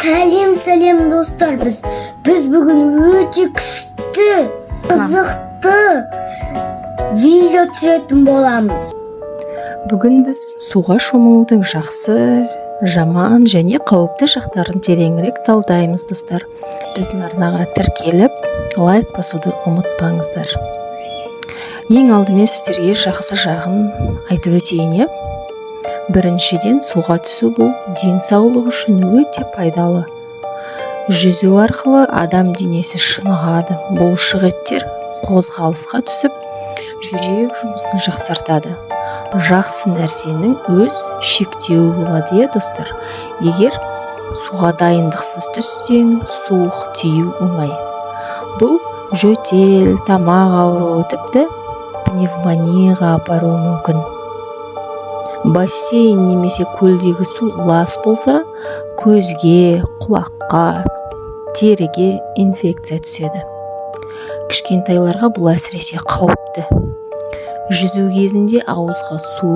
Сәлем достар, біз бүгін өте күшті, қызықты видео түсіретін боламыз. Бүгін біз суға шомылудың жақсы, жаман және қауіпті жақтарын тереңірек талдаймыз достар. Біздің арнаға тіркеліп, лайк басуды ұмытпаңыздар. Ең алдымен сіздерге жақсы жағын айтып өтейін. Біріншіден, суға түсу бұл денсаулық үшін өте пайдалы. Жүзу арқылы адам денесі шынығады. Бұлшық еттер қозғалысқа түсіп, жүрек жұмысын жақсартады. Жақсы нәрсенің өз шектеуі болады, достар. Егер суға дайындықсыз түссең, суық тию оңай. Бұл жөтел, тамақ ауруы, тіпті пневмонияға апаруы мүмкін. Бассейн немесе көлдегі су лас болса, көзге, құлаққа, теріге инфекция түседі. Кішкентайларға бұл әсіресе қауіпті. Жүзу кезінде ауызға су